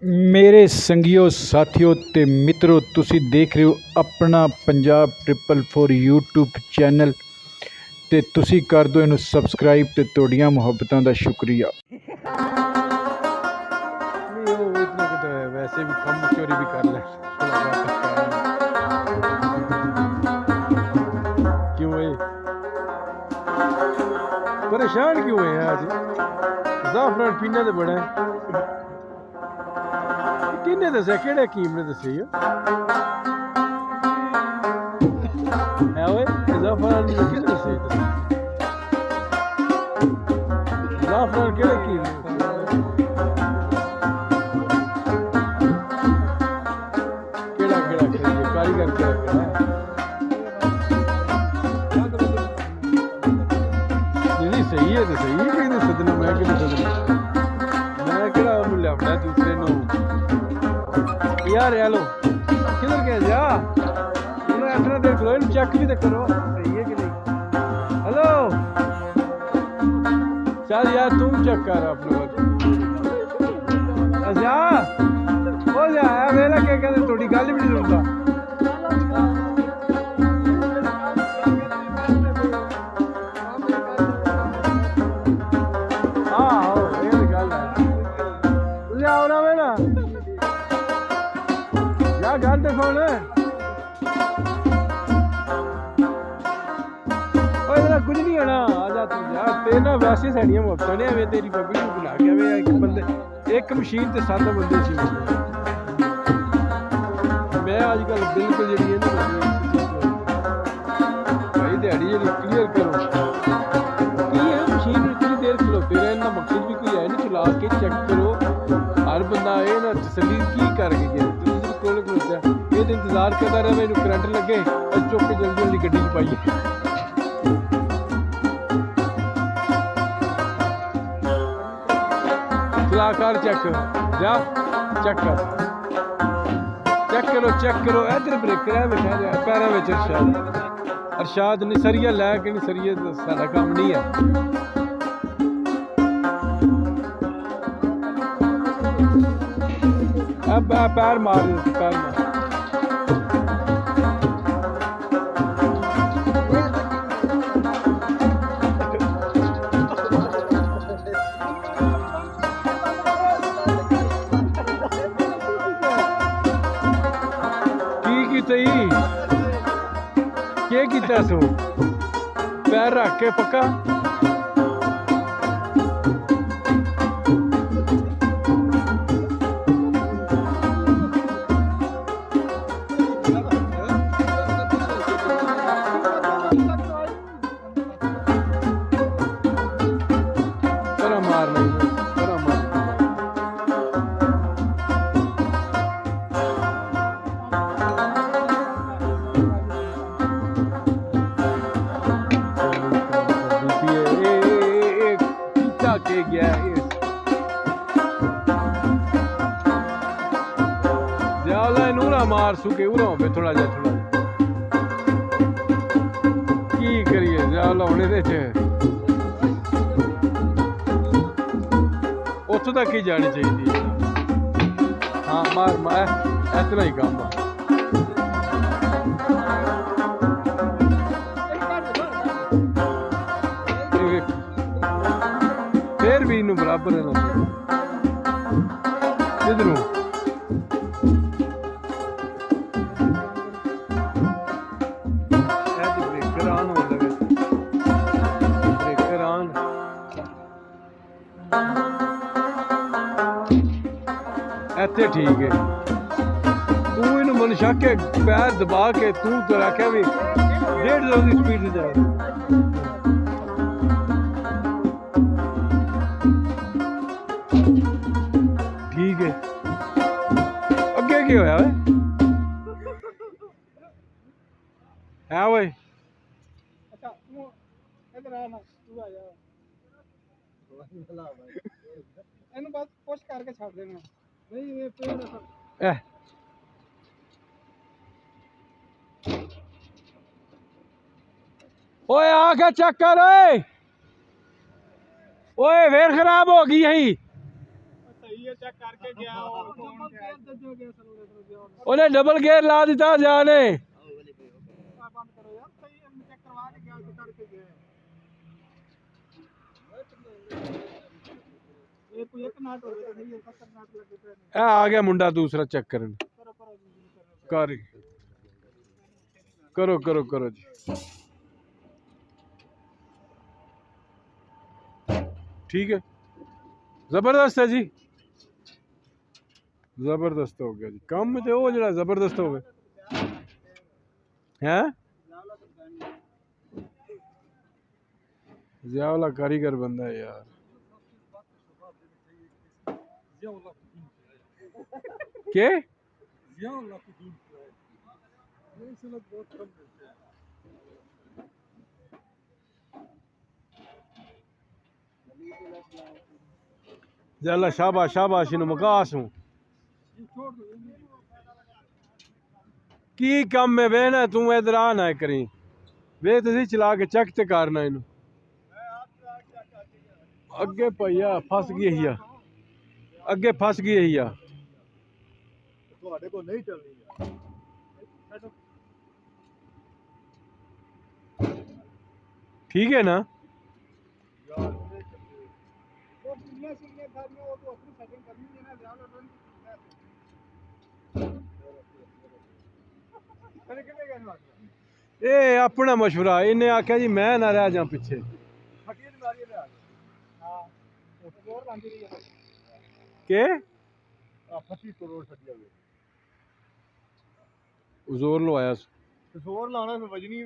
ਮੇਰੇ ਸੰਗੀਓ ਸਾਥੀਓ ਤੇ ਮਿੱਤਰੋ, ਤੁਸੀਂ ਦੇਖ ਰਹੇ ਹੋ ਆਪਣਾ ਪੰਜਾਬ 444 YouTube ਚੈਨਲ ਤੇ ਤੁਸੀਂ ਕਰ ਦਿਓ ਇਹਨੂੰ ਸਬਸਕ੍ਰਾਈਬ ਤੇ ਤੁਹਾਡੀਆਂ ਮੁਹੱਬਤਾਂ ਦਾ ਸ਼ੁਕਰੀਆ। ਨਹੀਂ ਉਹ ਇਤਨਾ ਕਿ ਵੈਸੇ ਵੀ ਕੰਮ ਚੋਰੀ ਵੀ ਕਰ ਲੈ क्यों है परेशान क्यों है आज ज़ाफ़रान पीना तो बड़ा है किन्ने दस्या केड़े हकीम ने दस्सी है ओए ज़ाफ़रान ने किन्ने दस्सी ज़ाफ़रान केड़े हकीम ने केड़ा केड़ा कारीगर केड़ा सही है तो सही है कि सदना मैं कि सदना मैं केड़ा लिया दूसरे नो यार हेलो किधर गया जा उन्हें इतना देख लो इन चेक भी तो करो सही है कि नहीं। हेलो चल यार तुम चेक कर अपने अच्छा हो जा मेरा क्या कहते थोड़ी गल भी नहीं सुनता गल तो सुन कुछ नहीं होना आजा तू यार तेरे ना वैसे साड़ियां मुफ्तां ने एवें तेरी बब्बी नूं बुला के एवें एक बंदे एक मशीन ते 7 बंदे सी मैं अजकल बिल्कुल जी है ना भाई दिहाड़ी जी क्लीयर करो की है मशीन इतनी देर खलोते रहे इन्ना मकसद भी कोई है नहीं चला के चेक करो हर बंदा ये ना तसल्ली की करके गया ये तो इंतजार करता रहा मैं करंट लगे चुप के जल्दी जल्दी गड्डी च पाइए सलाहकार चेक जा चेक करो इधर ब्रेकर है बैठा पैरों में अरशाद नहीं सरिया लैके नहीं सरिया साडा काम नहीं है अब पैर मार की कीता सो पैर रख के पक्का के गया ज्यादा नूरा मार सुके उरा पे थोड़ा जा की करिए ज्यादा होने दे उतों तक ही जानी चाहिए हाँ मार इतना ही काम फिर भी इनू बराबर है इधरों ब्रेकर ऑन हो लगे ब्रेकर ऑन इतने ठीक है तू इन मन शक है पैर दबा के तू तो रखा भी 150 की स्पीड से जा ठीक है अगे की होया है ओए अच्छा तू इधर आ ना तू आ जा ਇਹਨੂੰ ਬਸ ਪੁਸ਼ ਕਰਕੇ ਛੱਡ ਦੇਣਾ ਨਹੀਂ ਇਹ ਪੇੜ ओए आके चेक कर ओए फिर खराब हो गई है सही है चेक करके गया ਉਹਨੇ ਡਬਲ ਗੇਅਰ ਲਾ ਦਿੱਤਾ ਜਾਨੇ। आ गया मुंडा दूसरा चेक करन। कर करो करो करो जी। ठीक है, जबरदस्त है जी, जबरदस्त हो गया जी काम तो वो जरा जबरदस्त हो गया है। जियावाला कारीगर बंदा है यार। के जल्ला शाबाश शाबाश इन्हू मकास हूँ की कम में वे ना तू इधर आ ना करी वे तुसी चला के चेक ते करना इनू अगे भैया फस गई है अगे फस गई है ठीक है ना। ए अपना मशवरा इन्हें आख्या जी मैं ना रह जा पिछे। के जोर लवाया जोर लाना वजनी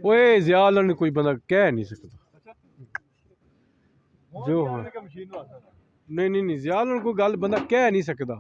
ओए ज़ियाल ने कोई बंदा कह नहीं सकता जो नहीं नहीं नहीं ज़ियाल कोई गल बंदा कह नहीं सकता।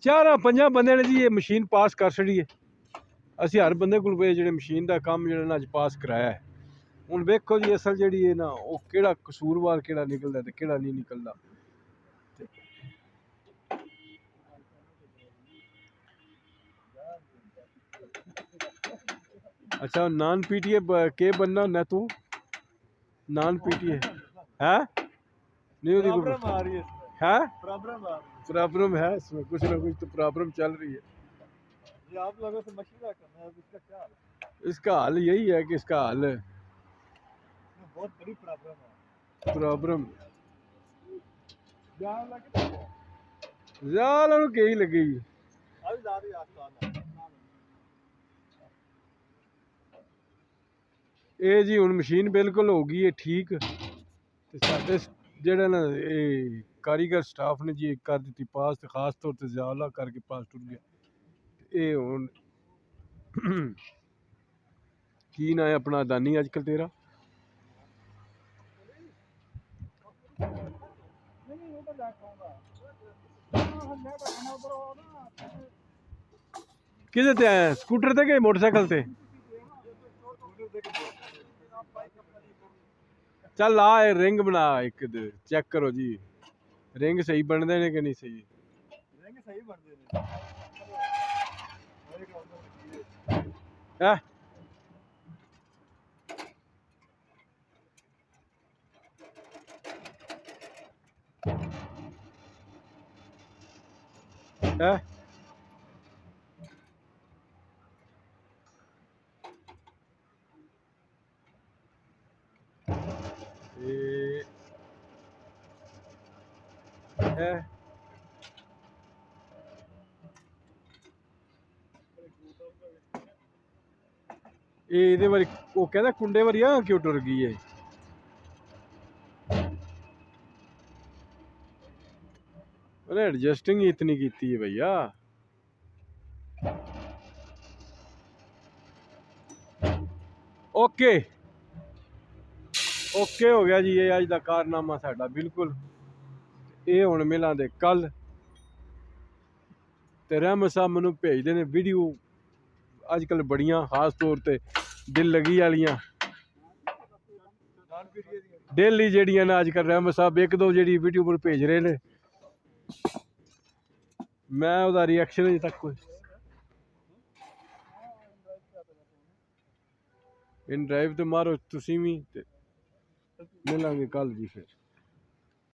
4-5 बंदे ने जी ये मशीन पास कर छड़ी है। असी हर बंदे को जो मशीन का काम जो अज पास कराया है हुण वेखो जी असल जी है ना वो केड़ा कसूरवार केड़ा निकलदा ते केड़ा नहीं निकलदा। अच्छा नॉन पीटीए के बनना ना तू नॉन पीटीए है नहीं है प्रॉब्लम है इसमें कुछ ना कुछ तो प्रॉब्लम चल रही है। आप लोगों से मशवरा करना है इसका क्या हाल? इसका हल यही है कि इसका हल बहुत बड़ी प्रॉब्लम ज़्यादा कहीं लगेगी ये जी हुण मशीन बिल्कुल हो गई है ठीक ते साडे जेड़ा ना ये कारीगर स्टाफ ने जी कर दी पास तो खास तौर पर ज़्यादा करके पास टुट गया। ये हुण की ना है अपना अदानी अजकल तेरा किधर ते आया स्कूटर ते के मोटरसाइकिल ते चल आ रिंग बना एक चेक करो जी रिंग सही बनते ने कि नहीं सही रिंग सही बनते हैं ये वारी वो कहता कुंडे वारी आ क्यों टुर गई है अरे एडजस्टिंग ही इतनी की है भैया। ओके ओके हो गया जी ये अज का कारनामा साडा बिल्कुल ये हुण मिलांदे कल ते रहमत साहब मैनू भेजदे ने वीडियो अजकल बड़ियां खास तौर पर दिल लगी वालियां डेली जड़ियां ने अजकल रहमत साहब एक दो जी वीडियो पर भेज रहे ने मैं उसदा रिएक्शन अजे तक कोई इन ड्राइव तो मारो तुसी भी ते मिलांगे कल जी फिर।